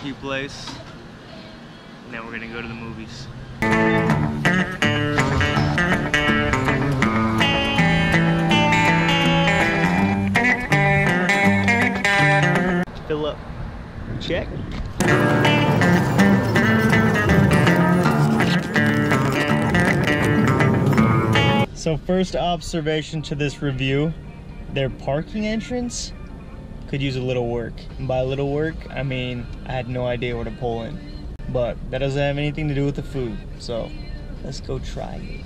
barbecue place, and then we're gonna go to the movies. Fill up. Check. So first observation to this review, their parking entrance could use a little work. And by little work, I mean I had no idea where to pull in. But that doesn't have anything to do with the food, so let's go try it.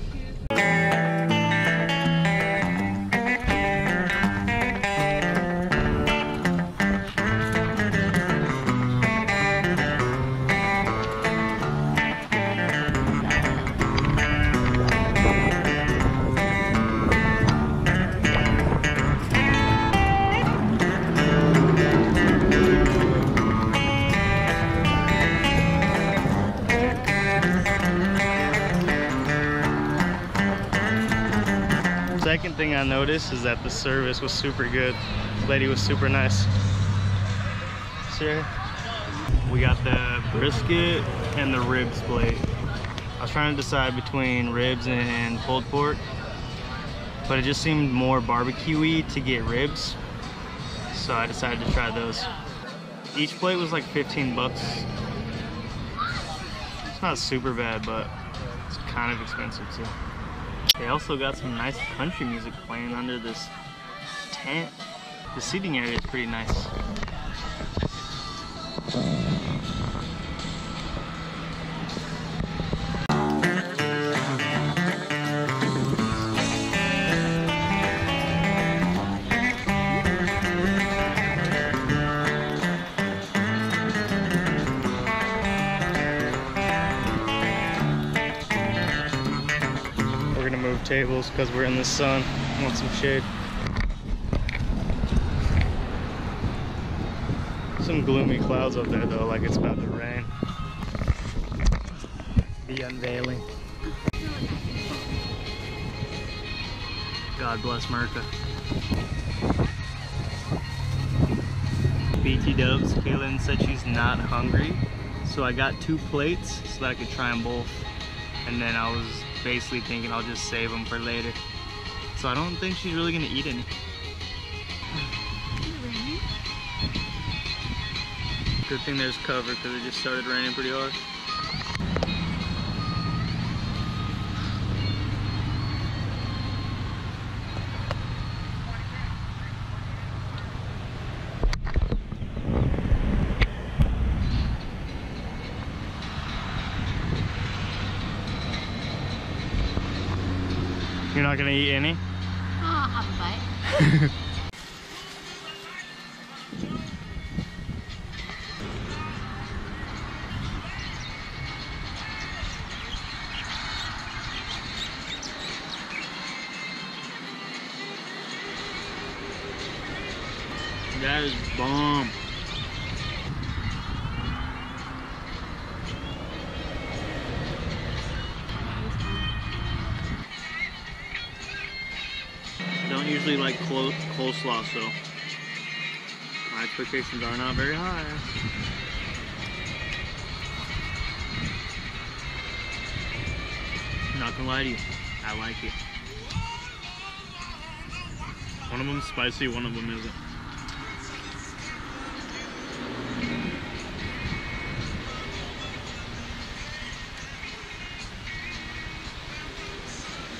Second thing I noticed is that the service was super good. The lady was super nice. Sir, we got the brisket and the ribs plate. I was trying to decide between ribs and pulled pork, but it just seemed more barbecue-y to get ribs, so I decided to try those. Each plate was like 15 bucks. It's not super bad, but it's kind of expensive too. They also got some nice country music playing under this tent. The seating area is pretty nice. Move tables because we're in the sun. I want some shade. Some gloomy clouds up there though, like it's about to rain. The unveiling. God bless America. BT Dubs, Kaylin said she's not hungry, so I got 2 plates so that I could try them both. And then I was basically thinking I'll just save them for later. So I don't think she's really gonna eat any. Good thing there's cover because it just started raining pretty hard. You're not gonna eat any? I'll have a bite. That is bomb. Don't usually like coleslaw, so my expectations are not very high. Not gonna lie to you, I like it. One of them's spicy, one of them isn't.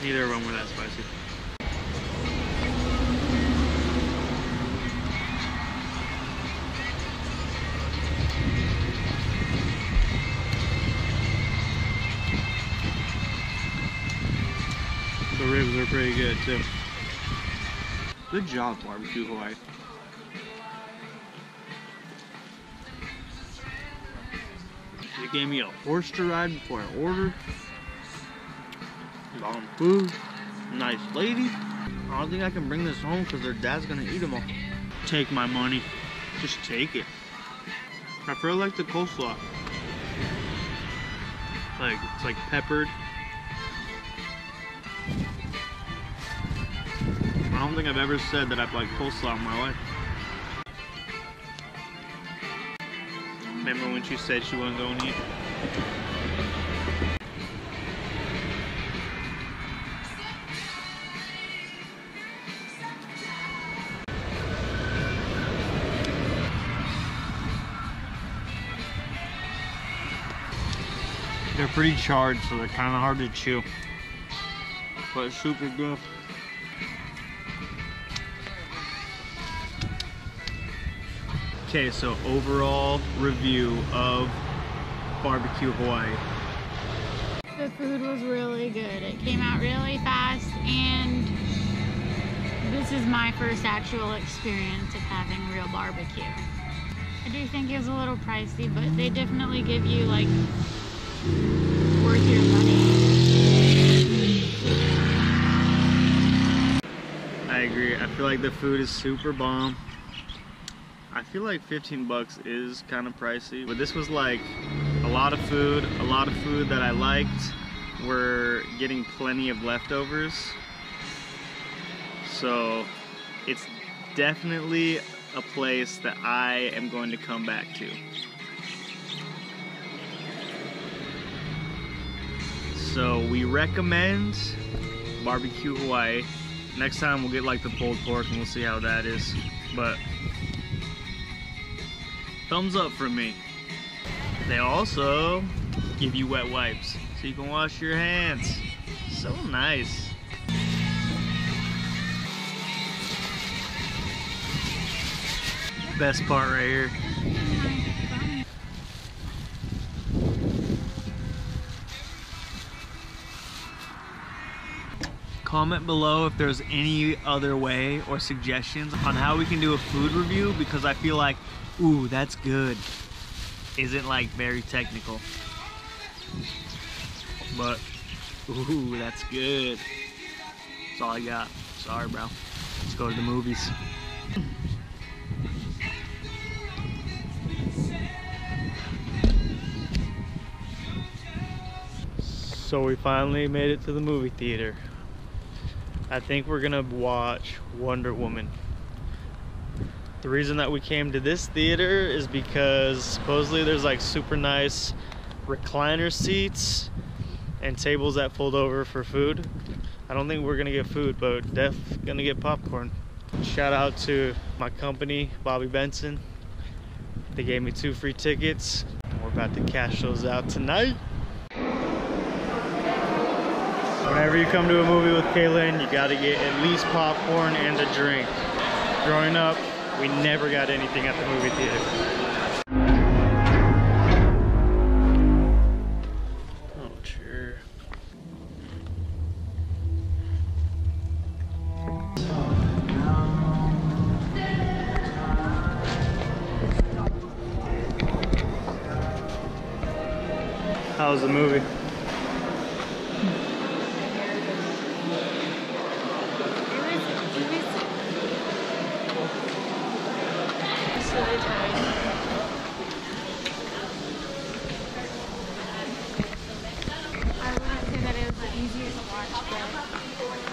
Neither of them were that spicy. The ribs are pretty good too. Good job, Barbecue Hawaii. They gave me a horse to ride before I ordered. Bomb food. Nice lady. I don't think I can bring this home because their dad's gonna eat them all. Take my money. Just take it. I feel like the coleslaw. Like, it's like peppered. I don't think I've ever said that I've liked coleslaw in my life. Made Remember when she said she wasn't going to eat? They're pretty charred, so they're kind of hard to chew, but it's super good. Okay, so overall review of barbecue Hawaii. The food was really good. It came out really fast, and this is my first actual experience of having real barbecue. I do think it was a little pricey, but they definitely give you like worth your money. I agree. I feel like the food is super bomb. I feel like 15 bucks is kind of pricey, but this was like a lot of food that I liked. We're getting plenty of leftovers, so it's definitely a place that I am going to come back to. So we recommend barbecue Hawaii. Next time we'll get like the pulled pork and we'll see how that is, but thumbs up from me. They also give you wet wipes so you can wash your hands. So nice. Best part right here. Comment below if there's any other way or suggestions on how we can do a food review, because I feel like, ooh, that's good, isn't like very technical. But, ooh, that's good. That's all I got. Sorry, bro. Let's go to the movies. So we finally made it to the movie theater. I think we're gonna watch Wonder Woman. The reason that we came to this theater is because supposedly there's like super nice recliner seats and tables that fold over for food. I don't think we're gonna get food, but def gonna get popcorn. Shout out to my company, Bobby Benson. They gave me 2 free tickets. We're about to cash those out tonight. Whenever you come to a movie with Kaylin, you gotta get at least popcorn and a drink. Growing up, we never got anything at the movie theater. Oh, sure. How was the movie?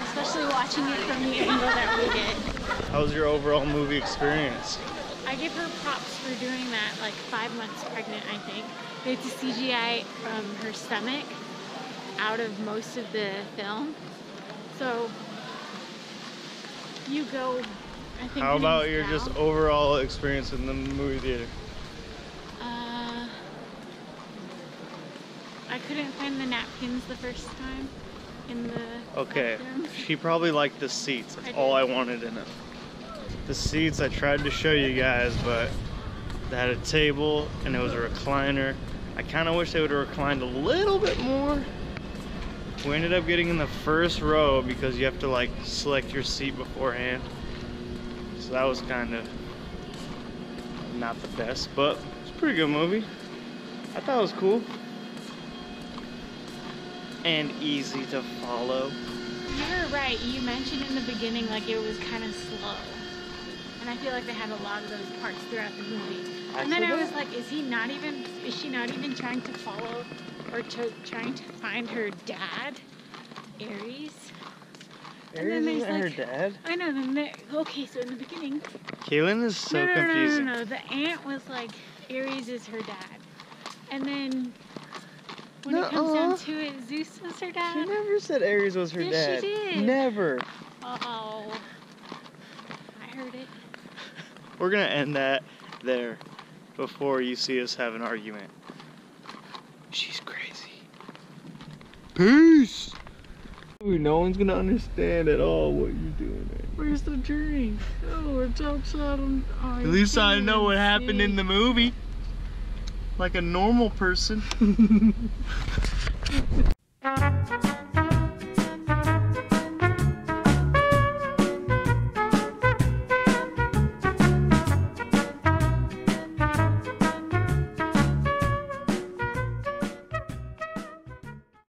Especially watching it from the angle that we did. How was your overall movie experience? I give her props for doing that, like 5 months pregnant, I think. They had to CGI her stomach out of most of the film. So you go, I think. How about your just overall experience in the movie theater? I couldn't find the napkins the first time in the bathroom. She probably liked the seats. That's all I wanted in it. The seats, I tried to show you guys, but they had a table and it was a recliner. I kind of wish they would have reclined a little bit more. We ended up getting in the first row because you have to like select your seat beforehand. So that was kind of not the best, but it's a pretty good movie. I thought it was cool. And easy to follow. You're right. You mentioned in the beginning like it was kind of slow. And I feel like they had a lot of those parts throughout the movie. And then I was like, is she not even trying to follow or trying to find her dad, Ares? Ares isn't her dad? I know. Okay, so in the beginning. Kaylin is so confusing. No. The aunt was like Aries is her dad. And then when it comes down to it, Zeus was her dad. She never said Aries was her dad. Yes, she did. Never. Uh-oh. I heard it. We're gonna end that there before you see us have an argument. She's crazy. Peace! No one's gonna understand at all what you're doing right now. Where's the drink? Oh, it's outside. At least I know what happened in the movie. Like a normal person.